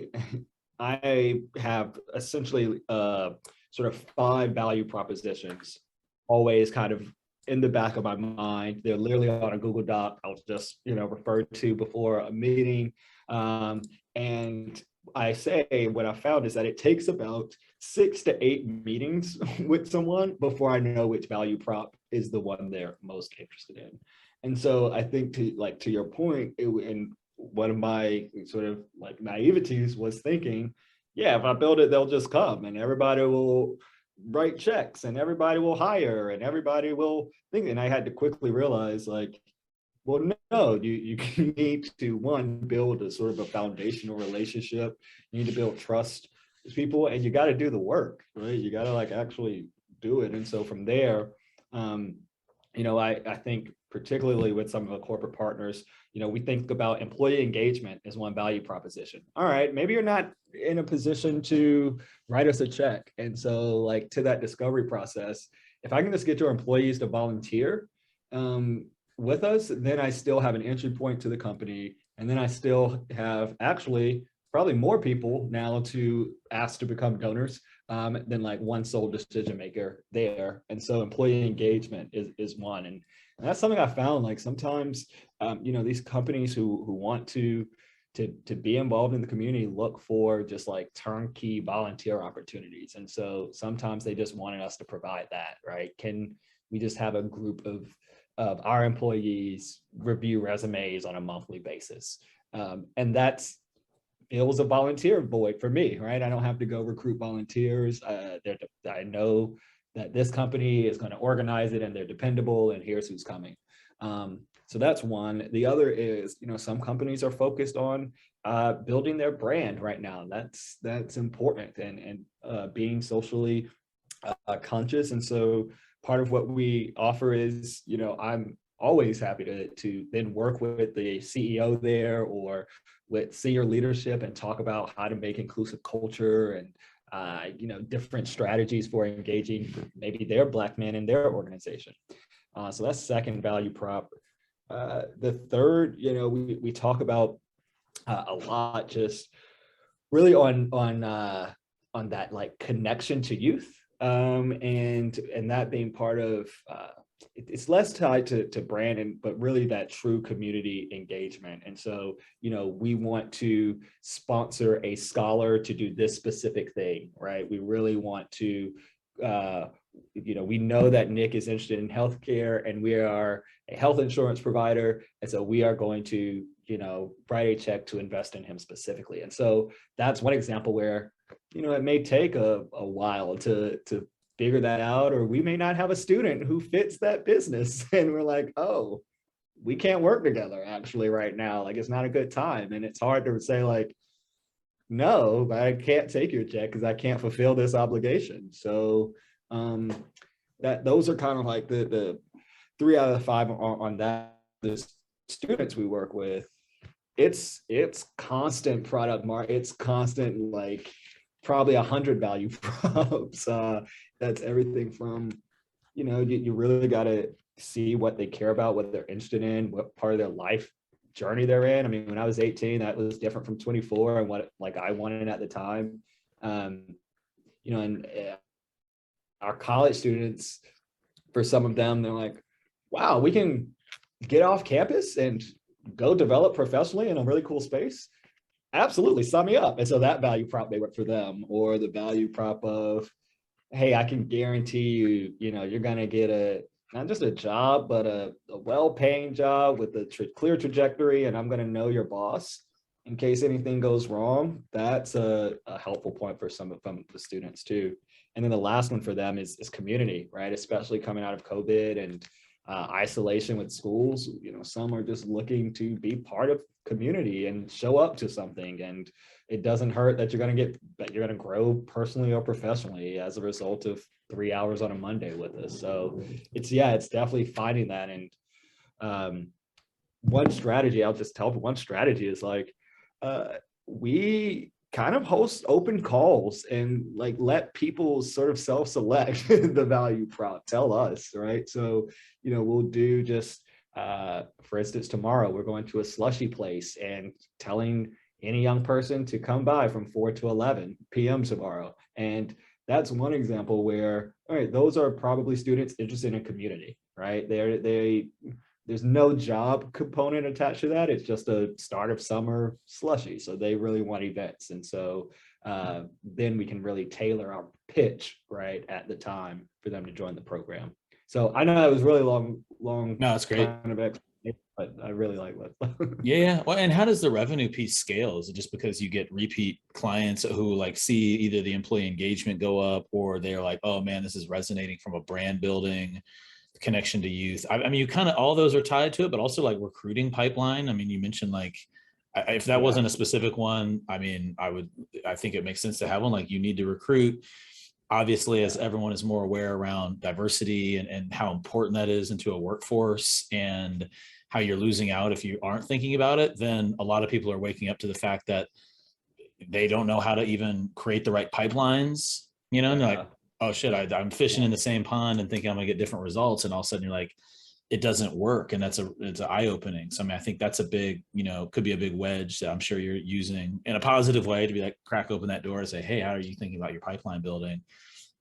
Speaker 2: have essentially sort of 5 value propositions, always kind of in the back of my mind. They're literally on a Google Doc. I'll just refer to before a meeting, and I say what I found is that it takes about 6 to 8 meetings with someone before I know which value prop is the one they're most interested in. And so I think to your point, and one of my sort of like naiveties was thinking, yeah, if I build it, they'll just come and everybody will write checks and everybody will hire and everybody will think. And I had to quickly realize like, well, no, you need to, one, build a sort of a foundational relationship. You need to build trust with people, and you got to do the work, right? You got to like actually do it. And so from there, I think particularly with some of the corporate partners, we think about employee engagement as one value proposition. All right, maybe you're not in a position to write us a check. And so like to that discovery process, if I can just get your employees to volunteer with us, then I still have an entry point to the company. And then I still have actually probably more people now to ask to become donors than like one sole decision maker there. And so employee engagement is one. And that's something I found, like sometimes, these companies who want to be involved in the community look for just like turnkey volunteer opportunities. And so sometimes they just wanted us to provide that, right? Can we just have a group of our employees review resumes on a monthly basis? And that's fills a volunteer void for me, right? I don't have to go recruit volunteers. I know that this company is going to organize it and they're dependable and here's who's coming. So that's one. The other is, some companies are focused on building their brand right now. That's important and being socially conscious. And so part of what we offer is, I'm always happy to then work with the CEO there or with senior leadership and talk about how to make inclusive culture and different strategies for engaging maybe their Black men in their organization. So that's second value prop. The third, we talk about a lot, just really on that like connection to youth, and that being part of. It's less tied to brand, but really that true community engagement. And so, we want to sponsor a scholar to do this specific thing, right? We really want to, we know that Nick is interested in healthcare and we are a health insurance provider. And so we are going to, write a check to invest in him specifically. And so that's one example where, it may take a while to figure that out, or we may not have a student who fits that business and we're like, oh, we can't work together actually right now. Like, it's not a good time. And it's hard to say like, no, I can't take your check because I can't fulfill this obligation. So that those are kind of like the 3 out of the 5 on that. The students we work with, it's constant product market, it's constant, like probably 100 value props. That's everything from, you really got to see what they care about, what they're interested in, what part of their life journey they're in. I mean, when I was 18, that was different from 24 and what like I wanted at the time. And our college students, for some of them, they're like, wow, we can get off campus and go develop professionally in a really cool space. Absolutely, sign me up. And so that value prop may work for them, or the value prop of, hey, I can guarantee you, you're going to get not just a job, but a well-paying job with a clear trajectory, and I'm going to know your boss in case anything goes wrong. That's a helpful point for some of the students too. And then the last one for them is community, right? Especially coming out of COVID and isolation with schools. Some are just looking to be part of community and show up to something, and it doesn't hurt that you're going to grow personally or professionally as a result of 3 hours on a Monday with us. So it's definitely finding that. And one strategy is like, we kind of host open calls and like let people sort of self-select the value prop, tell us, right? So, we'll do just, for instance, tomorrow we're going to a slushy place and telling any young person to come by from 4 to 11 p.m. tomorrow. And that's one example where, all right, those are probably students interested in a community, right? There's no job component attached to that. It's just a start of summer slushy. So they really want events. And so then we can really tailor our pitch right at the time for them to join the program. So I know that was really long. No,
Speaker 1: that's great.
Speaker 2: Kind of explanation, but I really like that.
Speaker 1: Yeah. Well, and how does the revenue piece scale? Is it just because you get repeat clients who like see either the employee engagement go up, or they're like, oh man, this is resonating from a brand building connection to youth? I mean, you kind of, all those are tied to it, but also like recruiting pipeline. I mean, you mentioned like, if that wasn't a specific one, I mean, I think it makes sense to have one. Like, you need to recruit, obviously, as everyone is more aware around diversity and how important that is into a workforce, and how you're losing out if you aren't thinking about it. Then a lot of people are waking up to the fact that they don't know how to even create the right pipelines, and they're like, oh shit, I'm fishing in the same pond and thinking I'm gonna get different results. And all of a sudden you're like, it doesn't work. And it's an eye-opening. So I mean, I think that's a big, could be a big wedge that I'm sure you're using in a positive way to be like, crack open that door and say, hey, how are you thinking about your pipeline building?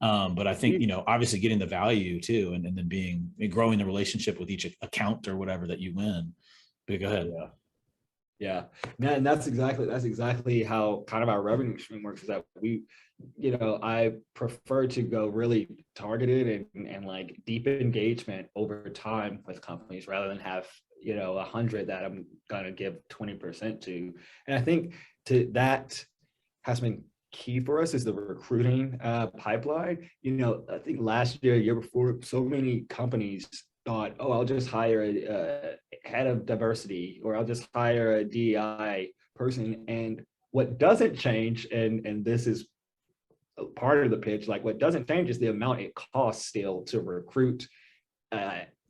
Speaker 1: But I think, obviously getting the value too, and then growing the relationship with each account or whatever that you win. But go ahead.
Speaker 2: Yeah. And that's exactly how kind of our revenue stream works, is that I prefer to go really targeted and like deep engagement over time with companies, rather than have, 100 that I'm going to give 20% to. And I think that has been key for us, is the recruiting pipeline. I think last year before, so many companies thought, oh, I'll just hire a head of diversity, or I'll just hire a DEI person. And what doesn't change, and this is part of the pitch, like what doesn't change is the amount it costs still to recruit,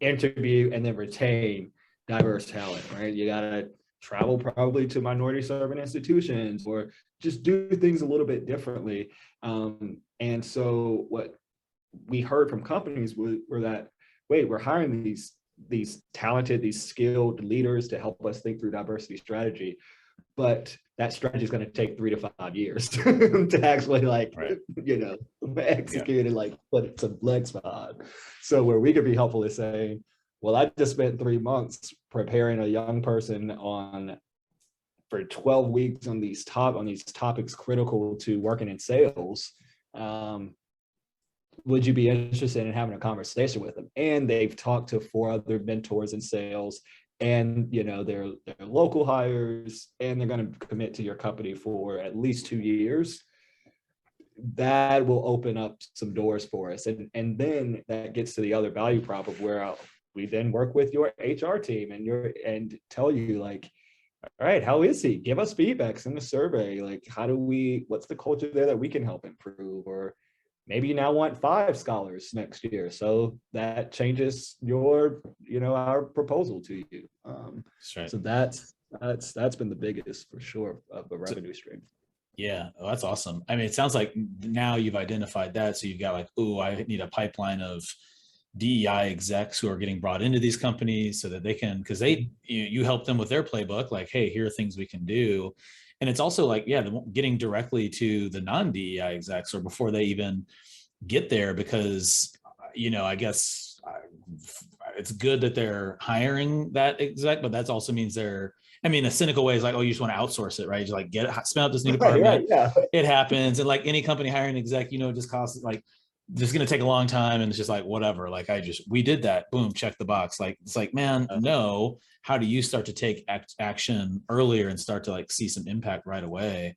Speaker 2: interview, and then retain diverse talent, right? You gotta travel probably to minority serving institutions, or just do things a little bit differently. And so what we heard from companies were that, wait, we're hiring these talented, these skilled leaders to help us think through diversity strategy, but that strategy is going to take 3 to 5 years to actually execute and like put some legs behind. So where we could be helpful is saying, well, I just spent 3 months preparing a young person for 12 weeks on these topics critical to working in sales. Would you be interested in having a conversation with them? And they've talked to 4 other mentors in sales, and they're local hires, and they're going to commit to your company for at least 2 years. That will open up some doors for us. And then that gets to the other value prop of where we then work with your HR team and tell you like, all right, how is he? Give us feedback, send a survey. Like, what's the culture there that we can help improve? Or maybe you now want 5 scholars next year. So that changes our proposal to you.
Speaker 1: That's right.
Speaker 2: So that's been the biggest for sure of a revenue stream.
Speaker 1: Yeah, oh, that's awesome. I mean, it sounds like now you've identified that. So you've got like, oh, I need a pipeline of DEI execs who are getting brought into these companies so that they can, because you help them with their playbook, like, hey, here are things we can do. And it's also like, yeah, getting directly to the non-DEI execs or before they even get there, because, I guess it's good that they're hiring that exec, but that also means a cynical way is like, oh, you just want to outsource it, right? You like spin up this new department.
Speaker 2: Yeah.
Speaker 1: It happens. And like any company hiring an exec, it just costs like, just going to take a long time. And it's just like, whatever. Like we did that, boom, check the box. Like, it's like, man, no, how do you start to take action earlier and start to like see some impact right away?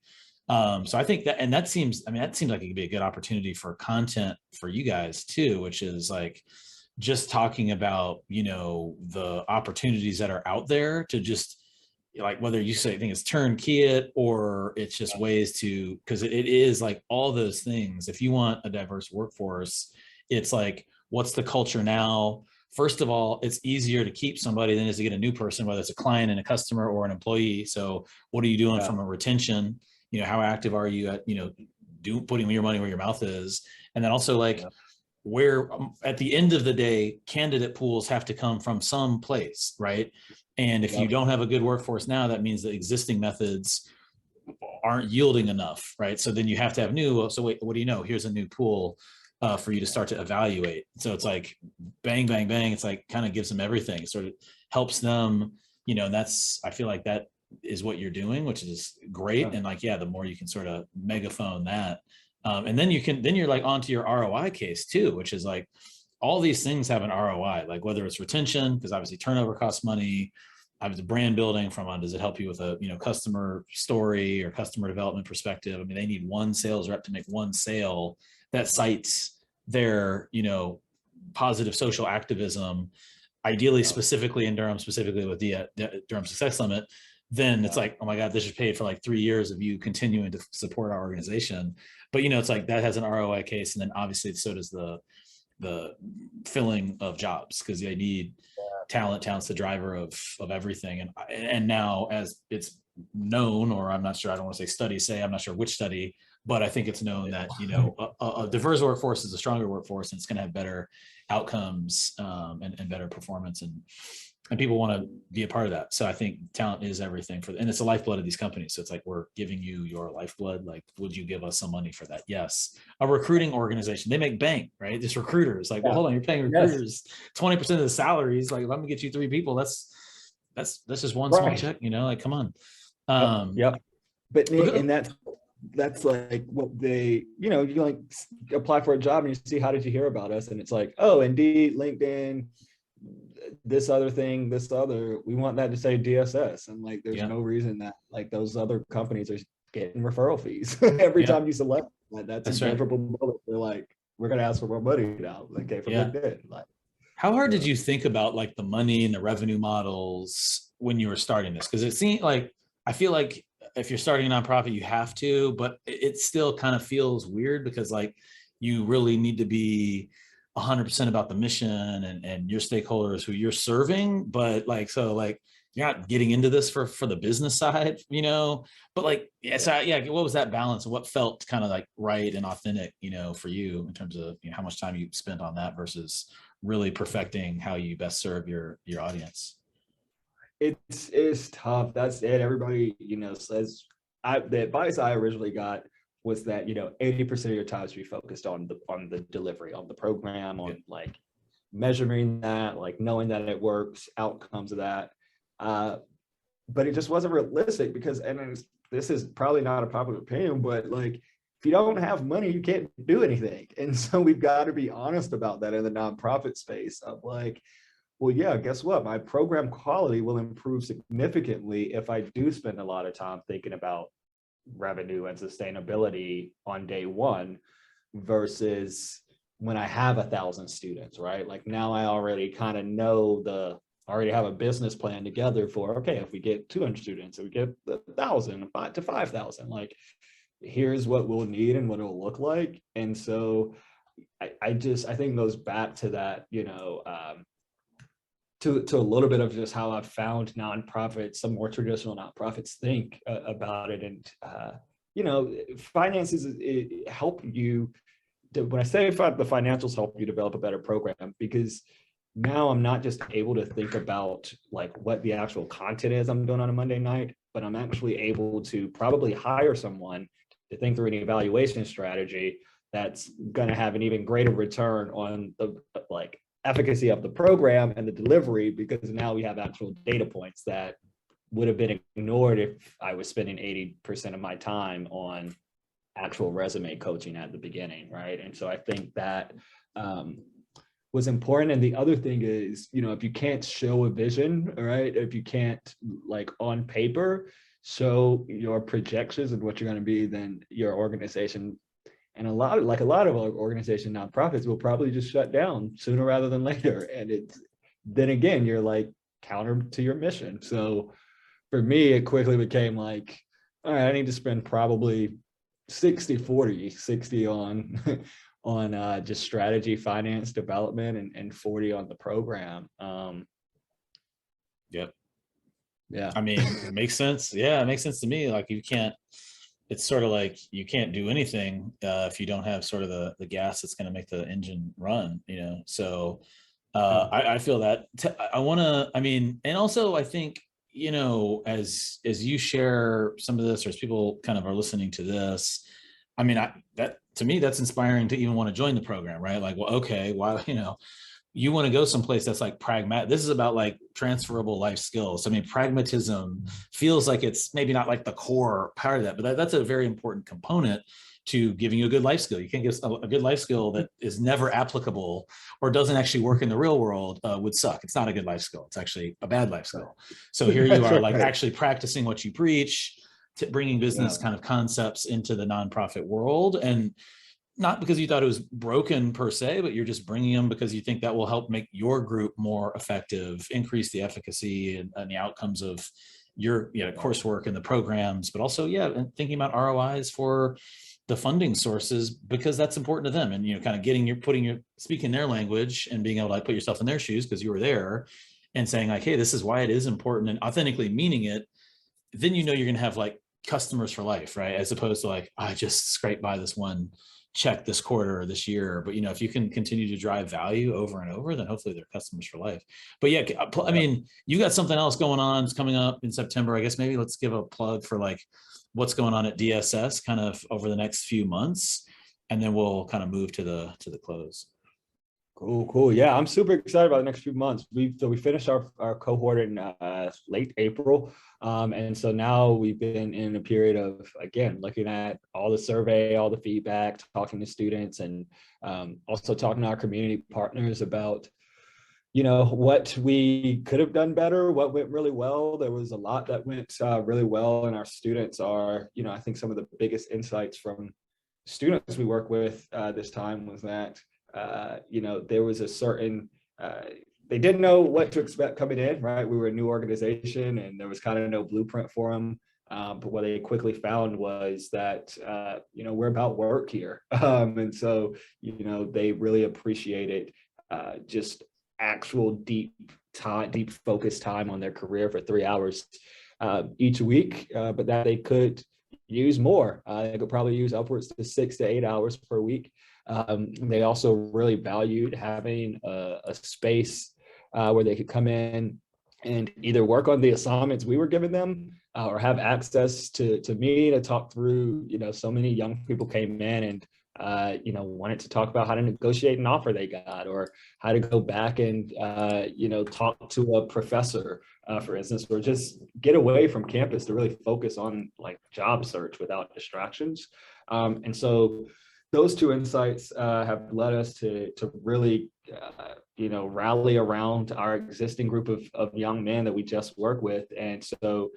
Speaker 1: So I think that seems like it could be a good opportunity for content for you guys too, which is like just talking about, the opportunities that are out there to just like, whether you think it's turnkey it or it's just ways to, because it is like all those things. If you want a diverse workforce, it's like, what's the culture now? First of all, it's easier to keep somebody than it is to get a new person, whether it's a client and a customer or an employee. So what are you doing from a retention? How active are you at, putting your money where your mouth is? And then also like, where at the end of the day, candidate pools have to come from some place, right? And if you don't have a good workforce now, that means that existing methods aren't yielding enough, right? So then you have to have new. So wait, what do you know? Here's a new pool for you to start to evaluate. So it's like bang, bang, bang. It's like kind of gives them everything. It sort of helps them, and I feel like that is what you're doing, which is great. And like, the more you can sort of megaphone that, and then you're like onto your ROI case too, which is like, all these things have an ROI, like whether it's retention, because obviously turnover costs money, obviously brand building does it help you with a, customer story or customer development perspective? I mean, they need one sales rep to make one sale that cites their, positive social activism, ideally specifically in Durham, specifically with the Durham Success Summit. Then it's like, oh my God, this is paid for like 3 years of you continuing to support our organization. But, it's like that has an ROI case. And then obviously so does the filling of jobs, because they need talent's the driver of everything. And now, as it's known, or I'm not sure, I don't want to say studies say, I'm not sure which study, but I think it's known that, a diverse workforce is a stronger workforce, and it's going to have better outcomes and better performance. And people want to be a part of that. So I think talent is everything and it's the lifeblood of these companies. So it's like, we're giving you your lifeblood. Like, would you give us some money for that? Yes. A recruiting organization, they make bank, right? Just recruiters. Like, well, hold on, you're paying recruiters 20% of the salaries. Like, if I'm gonna get you 3 people, that's just one small check, like, come on.
Speaker 2: But and that's like what they, you like apply for a job and you see, how did you hear about us? And it's like, oh, Indeed, LinkedIn, this other thing, we want that to say DSS. And like, there's no reason that like those other companies are getting referral fees every time you select. Like, that's a measurable bullet. They're like, we're going to ask for more money now. Okay, from LinkedIn. Like,
Speaker 1: how hard did you think about like the money and the revenue models when you were starting this? Because it seemed like, I feel like if you're starting a nonprofit, you have to, but it still kind of feels weird, because like, you really need to be 100% about the mission and your stakeholders who you're serving. But like, so like, you're not getting into this for the business side, but like, what was that balance, and what felt kind of like right and authentic, for you in terms of how much time you spent on that versus really perfecting how you best serve your audience?
Speaker 2: It's tough. That's it. Everybody, says, the advice I originally got was that 80% of your time should be focused on the delivery, on the program, on like measuring that, like knowing that it works, outcomes of that. But it just wasn't realistic, because, and this is probably not a popular opinion, but like, if you don't have money, you can't do anything. And so we've got to be honest about that in the nonprofit space of like, well, yeah, guess what? My program quality will improve significantly if I do spend a lot of time thinking about revenue and sustainability on day one, versus when I have 1,000 students, right? Like now I already kind of know already have a business plan together for, okay, if we get 200 students, if we get 1,000, 5,000, like here's what we'll need and what it'll look like. And so I think it goes back to that, to a little bit of just how I've found nonprofits, some more traditional nonprofits think about it. And, finances help you. When I say the financials help you develop a better program, because now I'm not just able to think about like what the actual content is I'm doing on a Monday night, but I'm actually able to probably hire someone to think through an evaluation strategy that's going to have an even greater return on the like efficacy of the program and the delivery, because now we have actual data points that would have been ignored if I was spending 80% of my time on actual resume coaching at the beginning, right? And so I think that was important. And the other thing is, if you can't show a vision, right? If you can't like on paper show your projections and what you're going to be, then your organization, and a lot of our organization nonprofits, will probably just shut down sooner rather than later. And then again, you're like counter to your mission. So for me, it quickly became like, all right, I need to spend probably 60 on just strategy, finance, development, and 40 on the program.
Speaker 1: Yep.
Speaker 2: Yeah.
Speaker 1: I mean, it makes sense. Yeah, it makes sense to me. Like it's sort of like you can't do anything if you don't have sort of the gas that's going to make the engine run, So I feel that and also I think, as you share some of this, or as people kind of are listening to this, I mean, that to me, that's inspiring to even want to join the program, right? Like, well, okay, why, you want to go someplace that's like pragmatic. This is about like transferable life skills. I mean, pragmatism feels like it's maybe not like the core part of that, but that's a very important component to giving you a good life skill. You can't give a good life skill that is never applicable or doesn't actually work in the real world would suck. It's not a good life skill. It's actually a bad life skill. So here you are like actually practicing what you preach, bringing business kind of concepts into the nonprofit world. And not because you thought it was broken per se, but you're just bringing them because you think that will help make your group more effective, increase the efficacy and the outcomes of your coursework and the programs, but also, and thinking about ROIs for the funding sources, because that's important to them. And, kind of speaking their language and being able to like put yourself in their shoes because you were there and saying like, hey, this is why it is important, and authentically meaning it. Then, you're going to have like customers for life, right? As opposed to like, I just scraped by this one check this quarter or this year. But if you can continue to drive value over and over, then hopefully they're customers for life. But I mean, you got something else going on. It's coming up in September. I guess maybe let's give a plug for like what's going on at DSS kind of over the next few months, and then we'll kind of move to the close.
Speaker 2: Cool. Yeah, I'm super excited about the next few months. We finished our cohort in late April. And so now we've been in a period of, again, looking at all the survey, all the feedback, talking to students, and also talking to our community partners about, what we could have done better, what went really well. There was a lot that went really well, and our students are, I think some of the biggest insights from students we work with this time was that there was a certain, they didn't know what to expect coming in, right? We were a new organization and there was kind of no blueprint for them. But what they quickly found was that, we're about work here. And so, they really appreciated just actual deep focused time on their career for 3 hours each week, but that they could use more. They could probably use upwards to 6 to 8 hours per week. They also really valued having a space where they could come in and either work on the assignments we were giving them or have access to me to talk through. So many young people came in and wanted to talk about how to negotiate an offer they got, or how to go back and talk to a professor, for instance, or just get away from campus to really focus on like job search without distractions. And so those two insights have led us to really, rally around our existing group of young men that we just work with. And so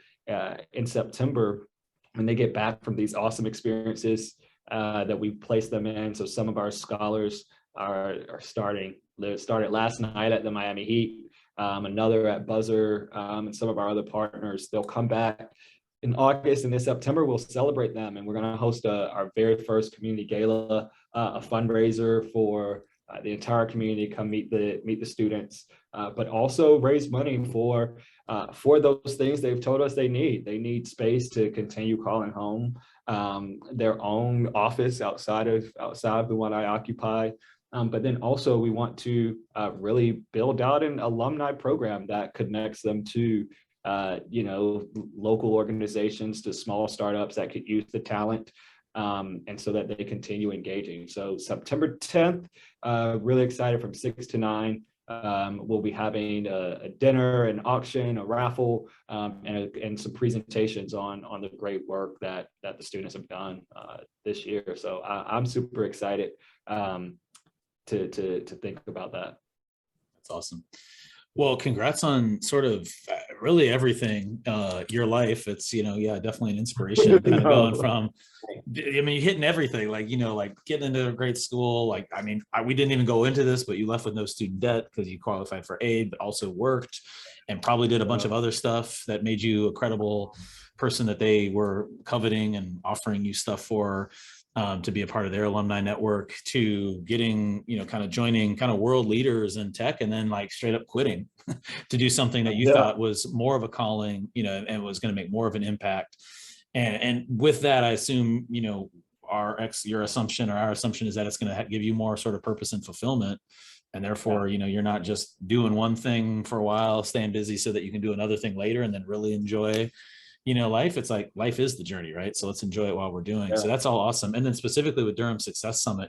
Speaker 2: in September, when they get back from these awesome experiences that we place them in, so some of our scholars are starting. They started last night at the Miami Heat, another at Buzzer, and some of our other partners. They'll come back in August, and in September we'll celebrate them, and we're going to host our very first community gala, a fundraiser for the entire community. Come meet the students, but also raise money for those things they've told us they need. They need space to continue calling home, their own office outside of the one I occupy. But then also we want to really build out an alumni program that connects them to local organizations, to small startups that could use the talent, and so that they continue engaging. So September 10th, really excited, from 6 to 9. We'll be having a dinner, an auction, a raffle, and some presentations on the great work that the students have done this year. So I'm super excited to think about that.
Speaker 1: That's awesome. Well, congrats on sort of really everything, your life. It's, definitely an inspiration kind of going from, you're hitting everything, like getting into a great school. We didn't even go into this, but you left with no student debt because you qualified for aid, but also worked and probably did a bunch of other stuff that made you a credible person that they were coveting and offering you stuff for. To be a part of their alumni network, to getting, kind of joining kind of world leaders in tech, and then straight up quitting to do something that you thought was more of a calling, and was going to make more of an impact. And with that, I assume, your assumption or our assumption is that it's going to give you more sort of purpose and fulfillment. And therefore, you're not just doing one thing for a while, staying busy so that you can do another thing later and then really enjoy life. It's like life is the journey, right? So let's enjoy it while we're doing. So that's all awesome. And then specifically with Durham Success Summit,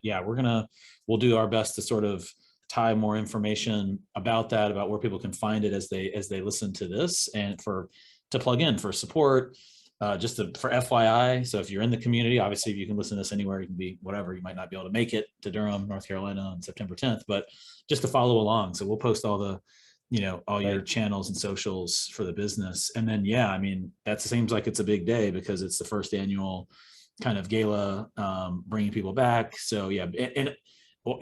Speaker 1: we'll do our best to sort of tie more information about that, about where people can find it as they listen to this, and to plug in for support, for FYI. So if you're in the community, obviously you can listen to this anywhere. You can be whatever. You might not be able to make it to Durham, North Carolina on September 10th, but just to follow along. So we'll post all the all your channels and socials for the business. And then, that seems like it's a big day because it's the first annual kind of gala, bringing people back. So and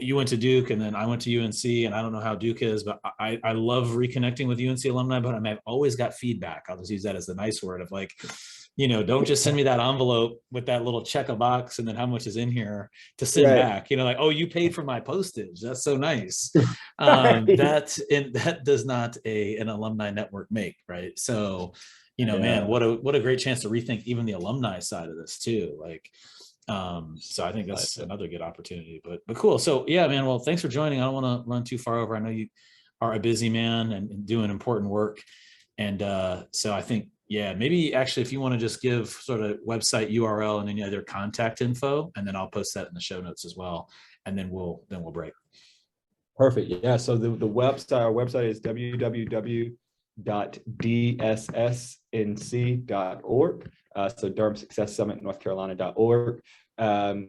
Speaker 1: you went to Duke, and then I went to UNC, and I don't know how Duke is, but I love reconnecting with UNC alumni, but I've always got feedback. I'll just use that as the nice word of don't just send me that envelope with that little check a box and then how much is in here to send back, oh, you paid for my postage. That's so nice. That does not an alumni network make, right? So, man, what a great chance to rethink even the alumni side of this too. So I think that's another good opportunity, but cool. So man, well, thanks for joining. I don't want to run too far over. I know you are a busy man and doing important work. And so I think, maybe actually, if you want to just give sort of website URL and any other contact info, and then I'll post that in the show notes as well. And then we'll break.
Speaker 2: Perfect. Yeah. So our website is www.dssnc.org. So Durham Success Summit, North Carolina.org. And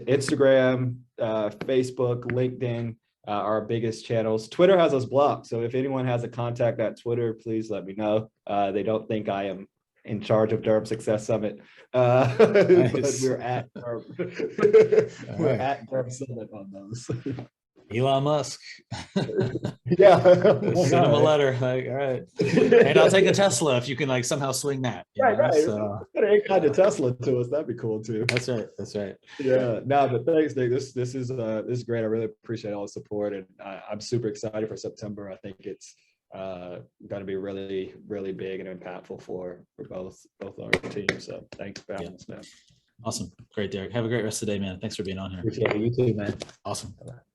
Speaker 2: Instagram, Facebook, LinkedIn, our biggest channels. Twitter has us blocked. So if anyone has a contact at Twitter, please let me know. They don't think I am in charge of Durham Success Summit. Nice. But we're at Durham Summit on those.
Speaker 1: Elon Musk.
Speaker 2: Yeah.
Speaker 1: Send him a letter. All right. And I'll take a Tesla if you can somehow swing that.
Speaker 2: Right. So, kind of Tesla to us. That'd be cool too.
Speaker 1: That's right.
Speaker 2: Yeah. No, but thanks, Nick. This is great. I really appreciate all the support, and I'm super excited for September. I think it's going to be really, really big and impactful for both our teams. So thanks for having us, man.
Speaker 1: Awesome. Great, Derek. Have a great rest of the day, man. Thanks for being on here.
Speaker 2: Appreciate it. You too, man.
Speaker 1: Awesome. Bye-bye.